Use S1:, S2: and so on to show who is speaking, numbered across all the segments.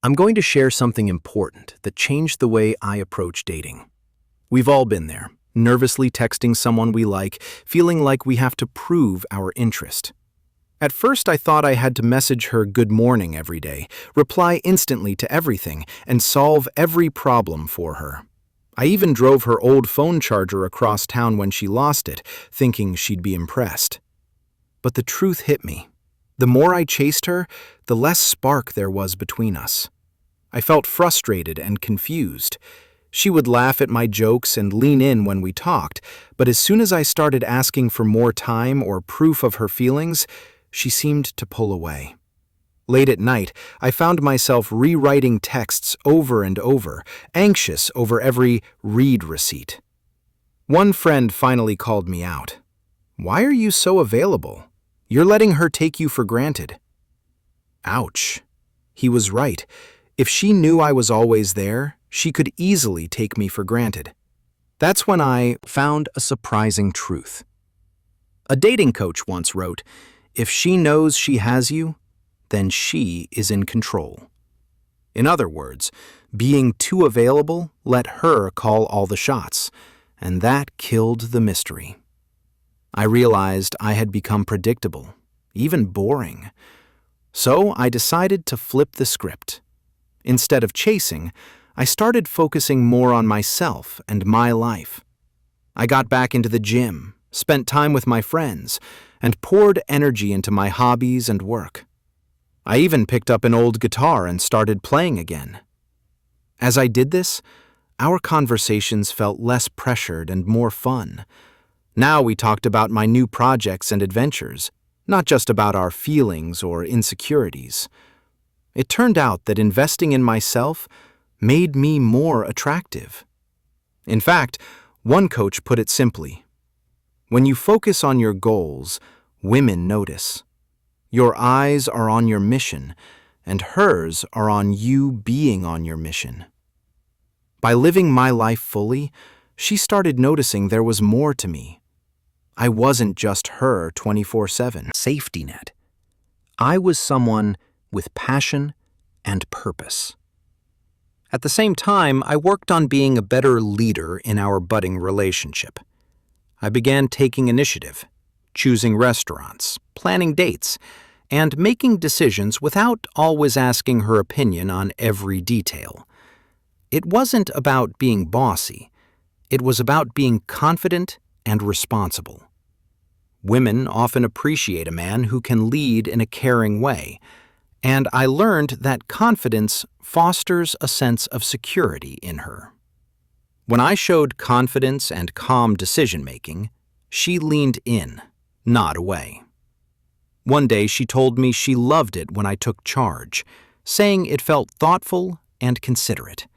S1: I'm going to share something important that changed the way I approach dating. We've all been there, nervously texting someone we like, feeling like we have to prove our interest. At first, I thought I had to message her good morning every day, reply instantly to everything, and solve every problem for her. I even drove her old phone charger across town when she lost it, thinking she'd be impressed. But the truth hit me. The more I chased her, the less spark there was between us. I felt frustrated and confused. She would laugh at my jokes and lean in when we talked, but as soon as I started asking for more time or proof of her feelings, she seemed to pull away. Late at night, I found myself rewriting texts over and over, anxious over every read receipt. One friend finally called me out. "Why are you so available? You're letting her take you for granted." Ouch. He was right. If she knew I was always there, she could easily take me for granted. That's when I found a surprising truth. A dating coach once wrote, "If she knows she has you, then she is in control." In other words, being too available let her call all the shots, and that killed the mystery. I realized I had become predictable, even boring. So I decided to flip the script. Instead of chasing, I started focusing more on myself and my life. I got back into the gym, spent time with my friends, and poured energy into my hobbies and work. I even picked up an old guitar and started playing again. As I did this, our conversations felt less pressured and more fun. Now we talked about my new projects and adventures, not just about our feelings or insecurities. It turned out that investing in myself made me more attractive. In fact, one coach put it simply: when you focus on your goals, women notice. Your eyes are on your mission, and hers are on you being on your mission. By living my life fully, she started noticing there was more to me. I wasn't just her 24/7 safety net. I was someone with passion and purpose. At the same time, I worked on being a better leader in our budding relationship. I began taking initiative, choosing restaurants, planning dates, and making decisions without always asking her opinion on every detail. It wasn't about being bossy. It was about being confident and responsible. Women often appreciate a man who can lead in a caring way, and I learned that confidence fosters a sense of security in her. When I showed confidence and calm decision-making, she leaned in, not away. One day she told me she loved it when I took charge, saying it felt thoughtful and considerate.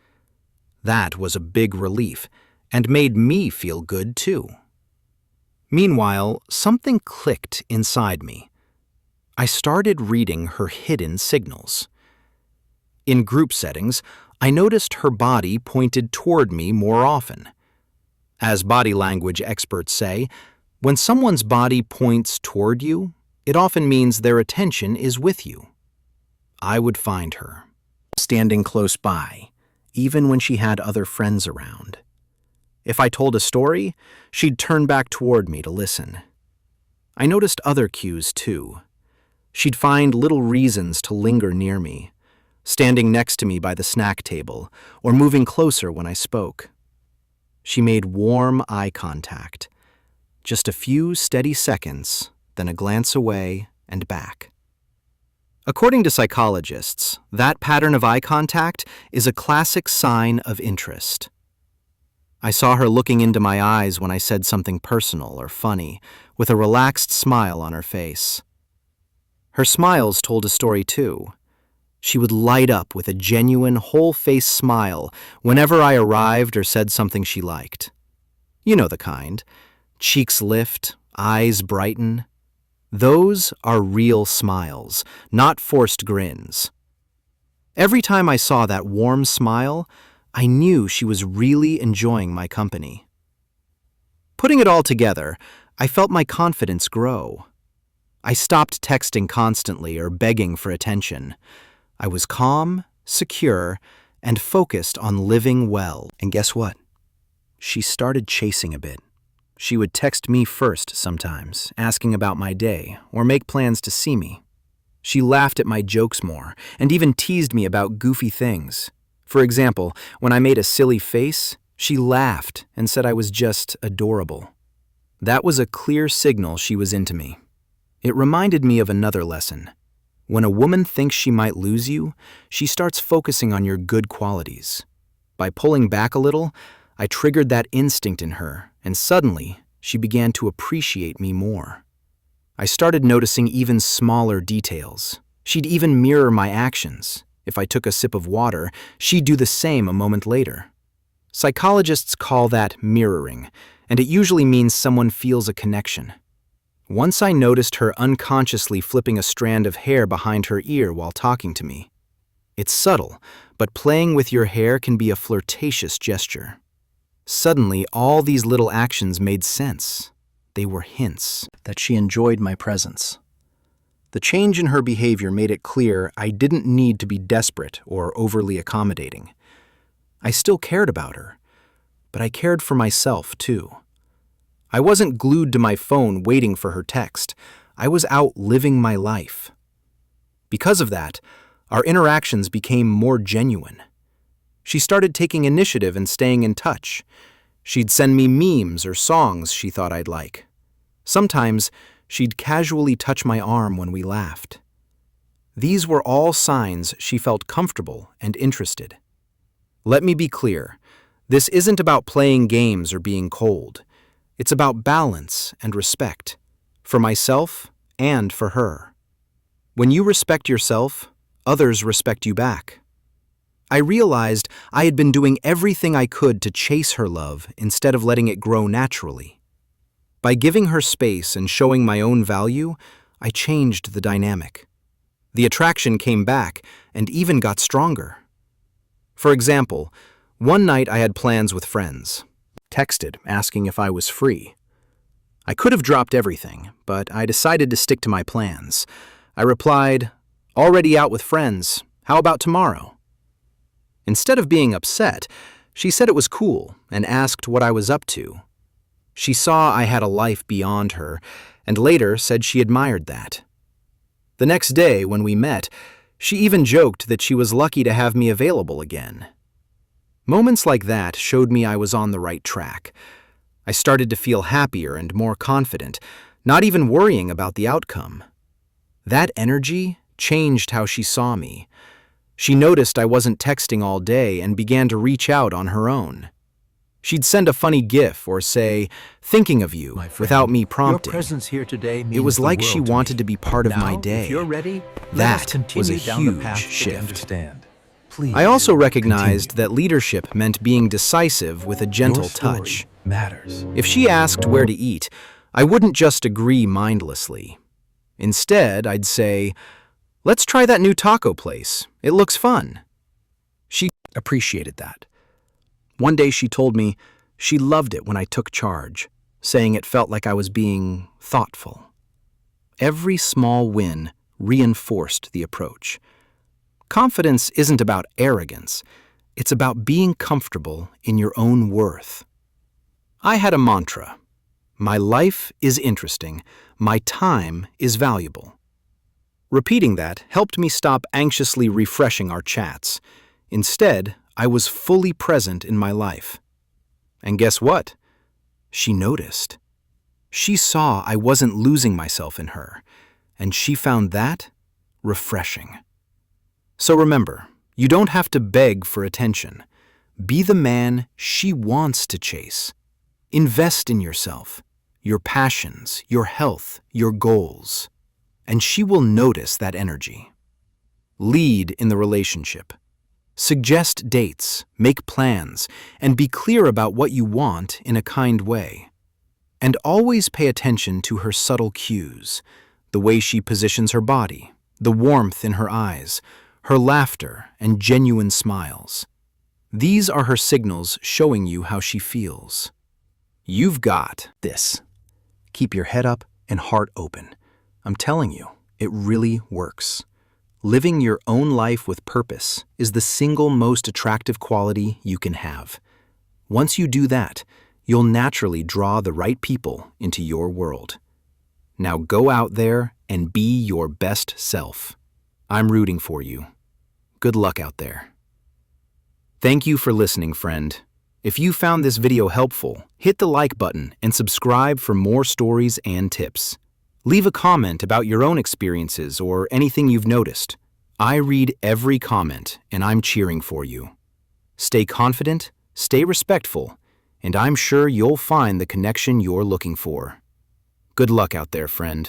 S1: That was a big relief and made me feel good too. Meanwhile, something clicked inside me. I started reading her hidden signals. In group settings, I noticed her body pointed toward me more often. As body language experts say, when someone's body points toward you, it often means their attention is with you. I would find her, standing close by, even when she had other friends around. If I told a story, she'd turn back toward me to listen. I noticed other cues too. She'd find little reasons to linger near me, standing next to me by the snack table, or moving closer when I spoke. She made warm eye contact. Just a few steady seconds, then a glance away and back. According to psychologists, that pattern of eye contact is a classic sign of interest. I saw her looking into my eyes when I said something personal or funny, with a relaxed smile on her face. Her smiles told a story too. She would light up with a genuine, whole-face smile whenever I arrived or said something she liked. You know the kind. Cheeks lift, eyes brighten. Those are real smiles, not forced grins. Every time I saw that warm smile, I knew she was really enjoying my company. Putting it all together, I felt my confidence grow. I stopped texting constantly or begging for attention. I was calm secure, and focused on living well. And guess what? She started chasing a bit. She would text me first sometimes, asking about my day, or make plans to see me. She laughed at my jokes more, and even teased me about goofy things. For example, when I made a silly face, she laughed and said I was just adorable. That was a clear signal she was into me. It reminded me of another lesson. When a woman thinks she might lose you, she starts focusing on your good qualities. By pulling back a little, I triggered that instinct in her, and suddenly, she began to appreciate me more. I started noticing even smaller details. She'd even mirror my actions. If I took a sip of water, she'd do the same a moment later. Psychologists call that mirroring, and it usually means someone feels a connection. Once I noticed her unconsciously flipping a strand of hair behind her ear while talking to me. It's subtle, but playing with your hair can be a flirtatious gesture. Suddenly, all these little actions made sense. They were hints that she enjoyed my presence. The change in her behavior made it clear I didn't need to be desperate or overly accommodating. I still cared about her, but I cared for myself too. I wasn't glued to my phone waiting for her text. I was out living my life. Because of that, our interactions became more genuine. She started taking initiative and staying in touch. She'd send me memes or songs she thought I'd like. Sometimes, she'd casually touch my arm when we laughed. These were all signs she felt comfortable and interested. Let me be clear, this isn't about playing games or being cold. It's about balance and respect, for myself and for her. When you respect yourself, others respect you back. I realized I had been doing everything I could to chase her love instead of letting it grow naturally. By giving her space and showing my own value, I changed the dynamic. The attraction came back and even got stronger. For example, one night I had plans with friends. Texted asking if I was free. I could have dropped everything, but I decided to stick to my plans. I replied, "Already out with friends. How about tomorrow?" Instead of being upset, she said it was cool and asked what I was up to. She saw I had a life beyond her, and later said she admired that. The next day, when we met, she even joked that she was lucky to have me available again. Moments like that showed me I was on the right track. I started to feel happier and more confident, not even worrying about the outcome. That energy changed how she saw me. She noticed I wasn't texting all day and began to reach out on her own. She'd send a funny GIF or say, "Thinking of you," without me prompting.
S2: Your presence here today means
S1: It was
S2: the
S1: like
S2: world
S1: she
S2: to
S1: wanted
S2: me.
S1: to be part of my
S2: Now,
S1: day.
S2: If you're ready, let us
S1: That
S2: continue
S1: was a
S2: down the
S1: huge
S2: path that we
S1: shift.
S2: understand. Please,
S1: I also recognized
S2: continue.
S1: that leadership meant being decisive with a gentle
S2: Your story
S1: touch.
S2: matters.
S1: If she asked where to eat, I wouldn't just agree mindlessly. Instead, I'd say, "Let's try that new taco place. It looks fun." She appreciated that. One day she told me she loved it when I took charge, saying it felt like I was being thoughtful. Every small win reinforced the approach. Confidence isn't about arrogance. It's about being comfortable in your own worth. I had a mantra. My life is interesting. My time is valuable. Repeating that helped me stop anxiously refreshing our chats. Instead, I was fully present in my life. And guess what? She noticed. She saw I wasn't losing myself in her, and she found that refreshing. So remember, you don't have to beg for attention. Be the man she wants to chase. Invest in yourself, your passions, your health, your goals, and she will notice that energy. Lead in the relationship. Suggest dates, make plans, and be clear about what you want in a kind way. And always pay attention to her subtle cues, the way she positions her body, the warmth in her eyes, her laughter and genuine smiles. These are her signals showing you how she feels. You've got this. Keep your head up and heart open. I'm telling you, it really works. Living your own life with purpose is the single most attractive quality you can have. Once you do that, you'll naturally draw the right people into your world. Now go out there and be your best self. I'm rooting for you. Good luck out there. Thank you for listening, friend. If you found this video helpful, hit the like button and subscribe for more stories and tips. Leave a comment about your own experiences or anything you've noticed. I read every comment and I'm cheering for you. Stay confident, stay respectful, and I'm sure you'll find the connection you're looking for. Good luck out there, friend.